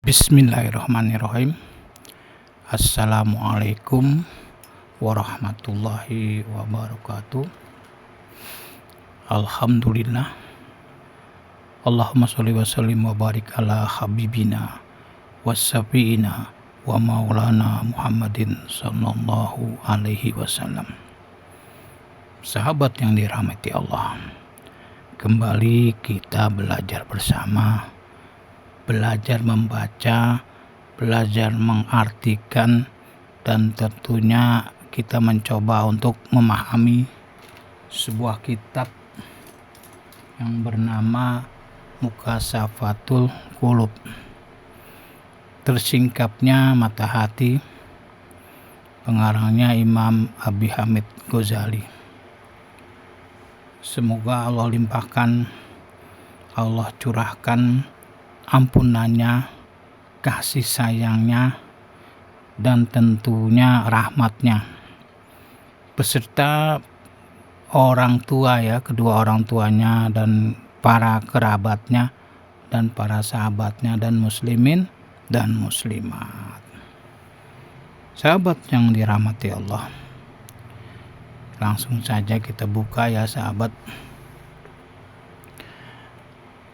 Bismillahirrahmanirrahim. Assalamualaikum warahmatullahi wabarakatuh. Alhamdulillah. Allahumma sholli wa sallim wa barik ala habibina wassafiina wa maulana Muhammadin sallallahu alaihi wasallam. Sahabat yang dirahmati Allah, kembali kita belajar bersama, belajar membaca, belajar mengartikan, dan tentunya kita mencoba untuk memahami sebuah kitab yang bernama Mukashafatul Qulub, tersingkapnya mata hati, pengarangnya Imam Abi Hamid Ghazali. Semoga Allah limpahkan, Allah curahkan ampunannya, kasih sayangnya, dan tentunya rahmatnya beserta orang tua kedua orang tuanya dan para kerabatnya dan para sahabatnya dan muslimin dan muslimat. Sahabat yang dirahmati Allah, langsung saja kita buka ya sahabat.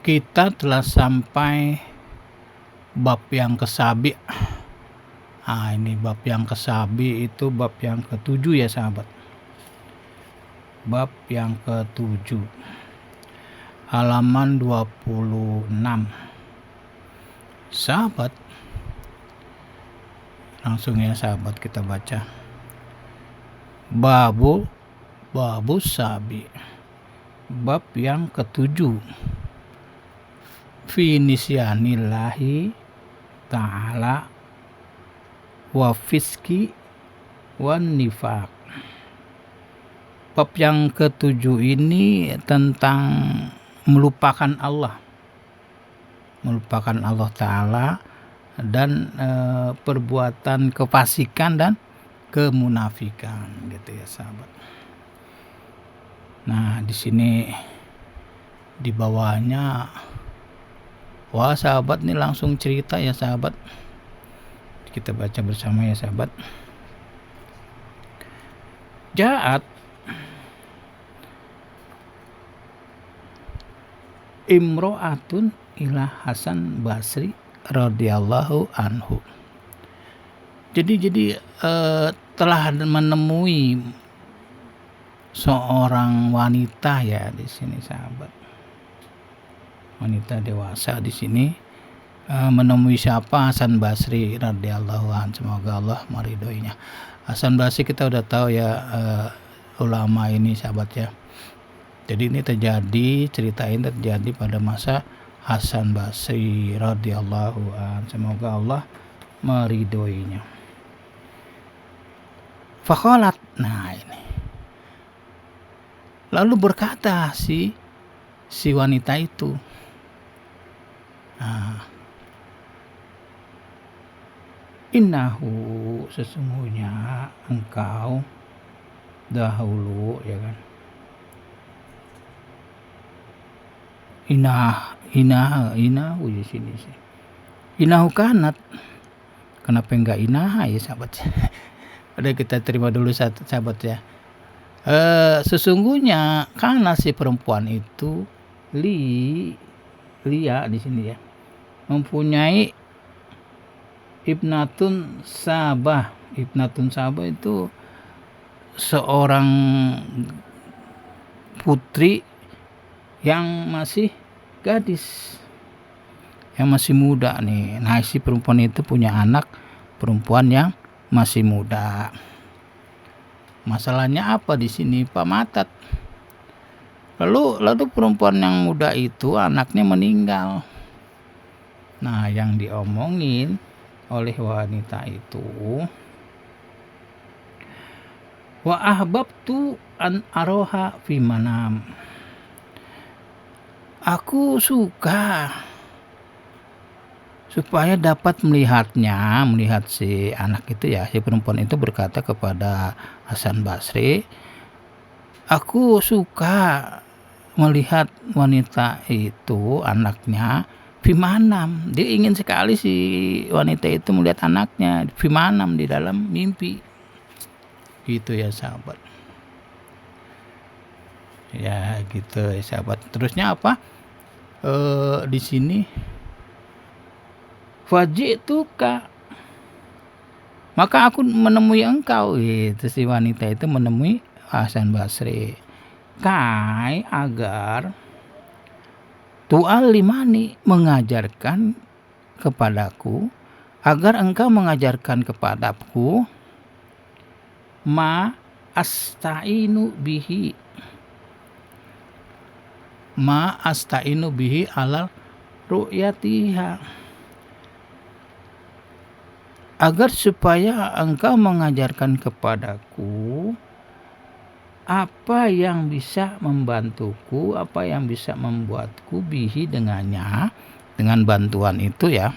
Kita telah sampai bab yang kesabi. Ini bab yang kesabi itu bab yang ketujuh ya sahabat. Bab yang ketujuh, halaman 26. Sahabat, langsung ya sahabat kita baca. Babu sabi, bab yang ketujuh. Fi nisyanillahi ta'ala wa fiski wan nifaq. Bab yang ketujuh ini tentang melupakan Allah Ta'ala dan perbuatan kefasikan dan kemunafikan gitu ya sahabat. Nah, di sini di bawahnya, wah sahabat nih langsung cerita ya sahabat. Kita baca bersama ya sahabat. Ja'at imro'atun ila Hasan Basri radhiyallahu anhu. Jadi telah menemui seorang wanita ya di sini sahabat. Wanita dewasa di sini menemui siapa? Hasan Basri radhiyallahu anhu, semoga Allah meridhoinya. Hasan Basri kita udah tahu ya, ulama ini sahabat ya. Jadi ini terjadi pada masa Hasan Basri radhiyallahu anhu, semoga Allah meridhoinya. Faqalat, nah ini. Lalu berkata si wanita itu, innahu, sesungguhnya engkau dahulu ya kan. Inahu di sini sih. Inahu kanat. Kenapa enggak inaha ya sahabat? Udah kita terima dulu sahabat ya. Sesungguhnya karena si perempuan itu Lia di sini ya, mempunyai Ibnatun Sabah. Ibnatun Sabah itu seorang putri yang masih gadis, yang masih muda nih. Nah, si perempuan itu punya anak perempuan yang masih muda. Masalahnya apa di sini Pak Matat? Lalu perempuan yang muda itu anaknya meninggal. Nah, yang diomongin oleh wanita itu, wa ahbabtu an aroha fi manam. Aku suka supaya dapat melihat si anak itu ya, si perempuan itu berkata kepada Hasan Basri, aku suka melihat wanita itu, anaknya, Fimanam, dia ingin sekali si wanita itu melihat anaknya. Fimanam, di dalam mimpi. Gitu ya sahabat. Ya gitu ya sahabat. Terusnya apa? Di sini faji'tuka, maka aku menemui engkau. Itu si wanita itu menemui Hasan Basri. Kai, agar tu'allimani, mengajarkan kepadaku, agar engkau mengajarkan kepadaku, ma astainu bihi, alal ru'yatiha, agar supaya engkau mengajarkan kepadaku apa yang bisa membantuku, apa yang bisa membuatku bihi, dengannya, dengan bantuan itu ya,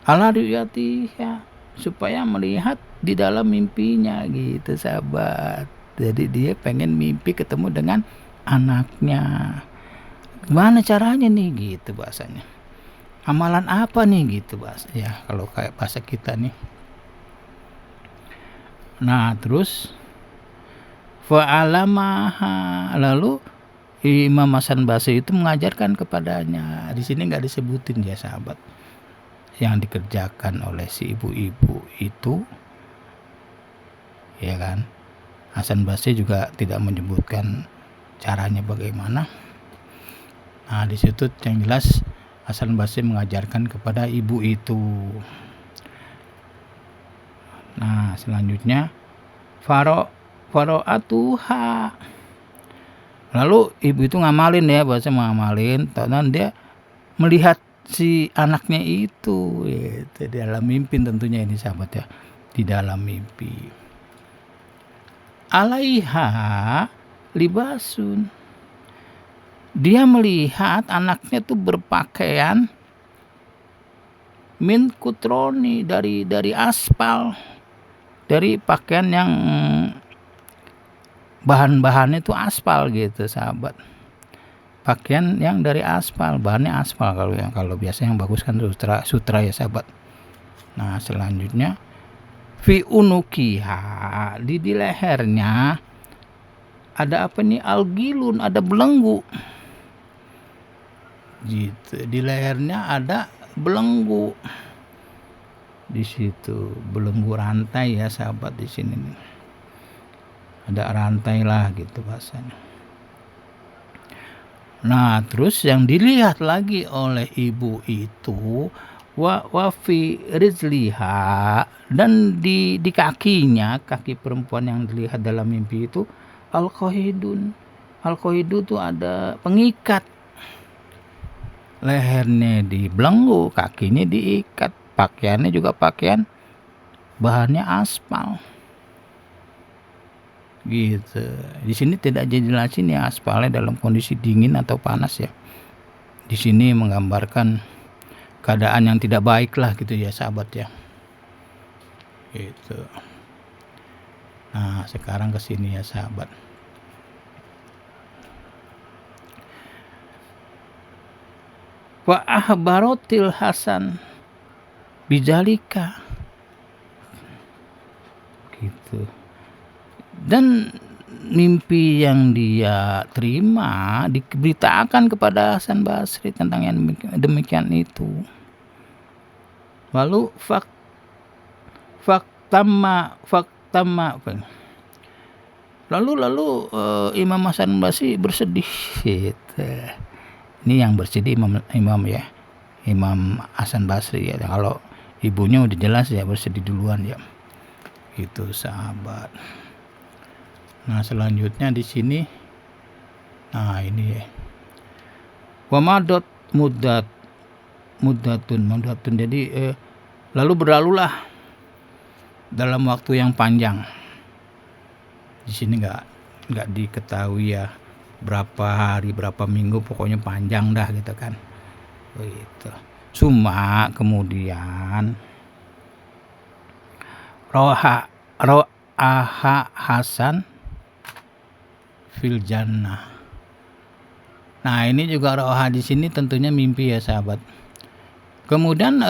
ala ru'yatiha, supaya melihat di dalam mimpinya gitu sahabat. Jadi dia pengen mimpi ketemu dengan anaknya. Gimana caranya nih gitu bahasanya. Amalan apa nih gitu bahasa ya, kalau kayak bahasa kita nih. Nah terus fa'alamaha, lalu Imam Hasan Basri itu mengajarkan kepadanya. Di sini nggak disebutin ya sahabat, yang dikerjakan oleh si ibu-ibu itu, ya kan. Hasan Basri juga tidak menyebutkan caranya bagaimana. Nah di situ yang jelas Hasan Basri mengajarkan kepada ibu itu. Nah selanjutnya faro'atuha, lalu ibu itu ngamalin ya, bahasa ngamalin, dan dia melihat si anaknya itu di dalam mimpi tentunya ini sahabat ya, di dalam mimpi. Alaiha libasun, dia melihat anaknya tuh berpakaian min kutroni, dari aspal, dari pakaian yang bahan-bahannya itu aspal gitu sahabat. Pakaian yang dari aspal, bahannya aspal. Kalau biasa yang bagus kan sutra ya sahabat. Nah selanjutnya fi unukiha, di lehernya ada apa nih, algilun, ada belenggu gitu. Di lehernya ada belenggu, di situ belenggu rantai ya sahabat. Di sini nih ada rantai lah gitu bahasanya. Nah terus yang dilihat lagi oleh ibu itu wa fi rizliha, dan di kakinya, kaki perempuan yang dilihat dalam mimpi itu, al-qaidun, al-qaidu itu ada pengikat. Lehernya dibelenggu, kakinya diikat, pakaiannya juga pakaian bahannya aspal. Gitu. Di sini tidak dijelasin ya aspalnya dalam kondisi dingin atau panas ya. Di sini menggambarkan keadaan yang tidak baik lah gitu ya sahabat ya. Gitu. Nah, sekarang ke sini ya sahabat. Wa ahbarotil Hasan bijalika. Gitu. Dan mimpi yang dia terima diberitakan kepada Hasan Basri tentang yang demikian itu. Lalu faktama lalu Imam Hasan Basri bersedih gitu. Ini yang bersedih Imam ya, Imam Hasan Basri ya. Kalau ibunya udah jelas ya bersedih duluan ya. Itu sahabat. Nah selanjutnya di sini, nah ini ya, wamadot mudatun, jadi lalu berlalulah dalam waktu yang panjang. Di sini nggak diketahui ya berapa hari, berapa minggu, pokoknya panjang dah gitu kan. Begitu. Cuma kemudian roha Hasan fil jannah. Nah, ini juga roh hadis ini tentunya mimpi ya sahabat. Kemudian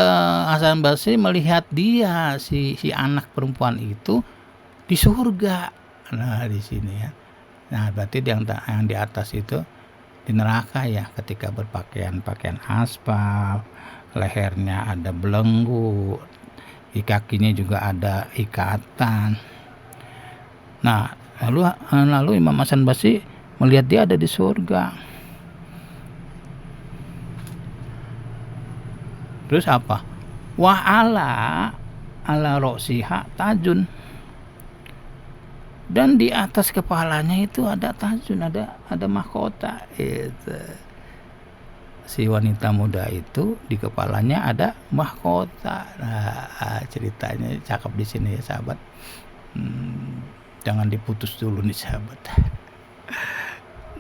Hasan Basri melihat dia si anak perempuan itu di surga. Nah, di sini ya. Nah, berarti yang di atas itu di neraka ya, ketika berpakaian aspal, lehernya ada belenggu, di kakinya juga ada ikatan. Nah, lalu Imam Hasan Basri melihat dia ada di surga. Terus apa? Wa ala roksiha tajun. Dan di atas kepalanya itu ada tajun, ada mahkota. Itu. Si wanita muda itu di kepalanya ada mahkota. Nah, ceritanya cakep di sini ya sahabat. Jangan diputus dulu nih sahabat.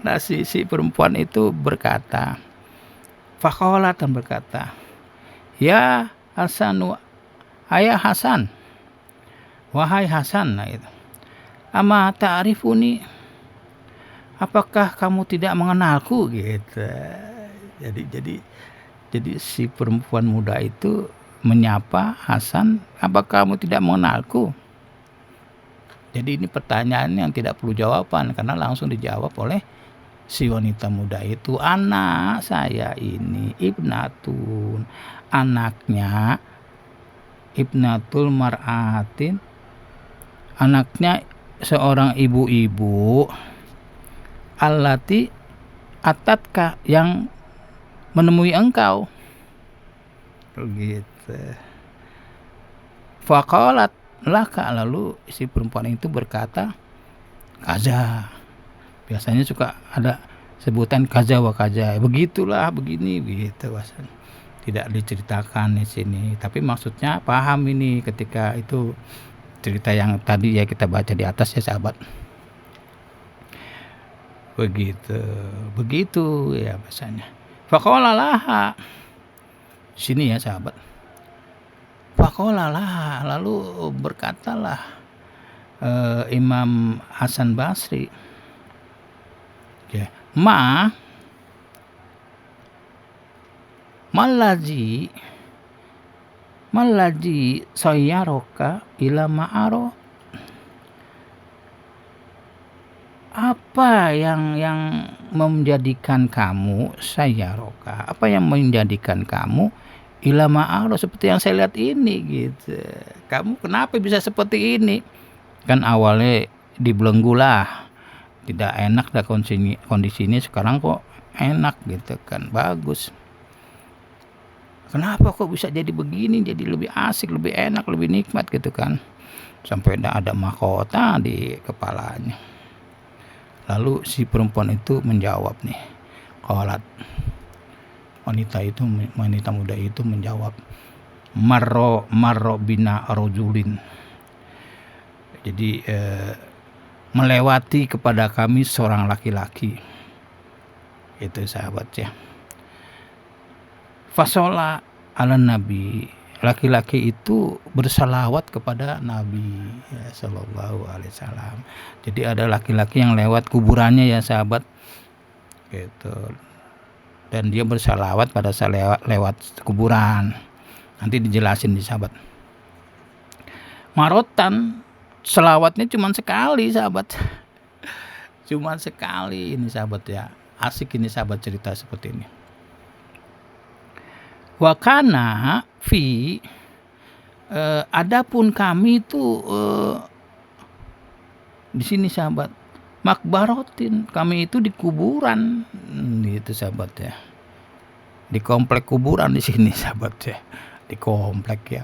Nah, si perempuan itu berkata, faqalat berkata, ya Hasanu, ayah Hasan, wahai Hasan, nah itu. Ama ta'rifuni, apakah kamu tidak mengenalku gitu. Jadi si perempuan muda itu menyapa Hasan, apakah kamu tidak mengenalku? Jadi ini pertanyaan yang tidak perlu jawaban karena langsung dijawab oleh si wanita muda itu. Anak saya ini ibnatun, anaknya ibnatul mar'atin, anaknya seorang ibu-ibu, allati atatka, yang menemui engkau. Begitu. Faqalat laka, lalu si perempuan itu berkata, kaza. Biasanya suka ada sebutan kaza wa kaza. Begitulah, begini, begitu. Tidak diceritakan di sini, tapi maksudnya paham ini ketika itu cerita yang tadi ya kita baca di atas ya sahabat. Begitu ya bahasanya. Faqala laha. Sini ya sahabat. Faqala laha, lalu berkatalah Imam Hasan Basri, ya, Malaji sayyaroka ila ma'aro, apa yang menjadikan kamu sayyaroka, apa yang menjadikan kamu ila ma'aro, seperti yang saya lihat ini gitu. Kamu kenapa bisa seperti ini? Kan awalnya dibelenggu lah, tidak enak dah kondisinya, sekarang kok enak gitu kan, bagus. Kenapa kok bisa jadi begini, jadi lebih asik, lebih enak, lebih nikmat gitu kan. Sampai ada mahkota di kepalanya. Lalu si perempuan itu menjawab nih. Qalat, wanita muda itu menjawab, marro bina rojulin. Jadi melewati kepada kami seorang laki-laki. Itu sahabat ya. Fasola ala Nabi, laki-laki itu bersalawat kepada Nabi ya, Sallallahu Alaihi Wasallam. Jadi ada laki-laki yang lewat kuburannya ya sahabat, gitu. Dan dia bersalawat pada saat lewat kuburan. Nanti dijelasin di sahabat. Marotan, selawatnya cuma sekali sahabat. Cuma sekali ini sahabat ya. Asik ini sahabat cerita seperti ini. Wakana fi, adapun kami itu di sini sahabat, makbarotin, kami itu di kuburan, gitu sahabat ya, di komplek kuburan di sini sahabat ya, di komplek ya.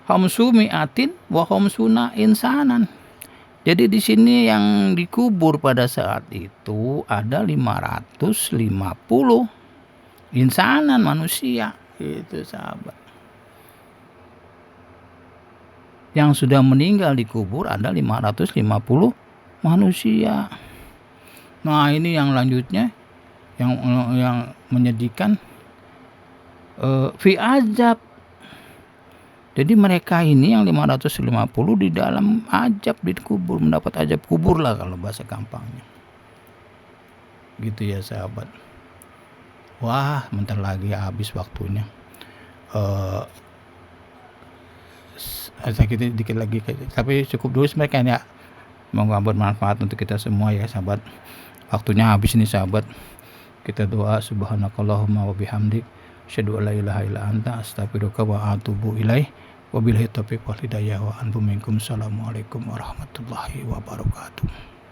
Hamsumiatin wa hamsuna insanan. Jadi di sini yang dikubur pada saat itu ada 550 insanan, manusia, itu sahabat. Yang sudah meninggal dikubur ada 550 manusia. Nah, ini yang lanjutnya yang menyedihkan, fi ajab. Jadi mereka ini yang 550 di dalam ajab, dikubur, mendapat ajab kubur lah kalau bahasa gampangnya. gitu ya sahabat. Wah, bentar lagi habis waktunya. Sakit dikit lagi, tapi cukup dulu sebenarnya ya. Semoga bermanfaat untuk kita semua ya sahabat. Waktunya habis nih sahabat. Kita doa subhanakallahumma wa bihamdik asyhadu an la ilaha illa anta astaghfiruka wa atubu ilaik. Wabillahi taufiq wal hidayah wa antum minkum. Assalamualaikum warahmatullahi wabarakatuh.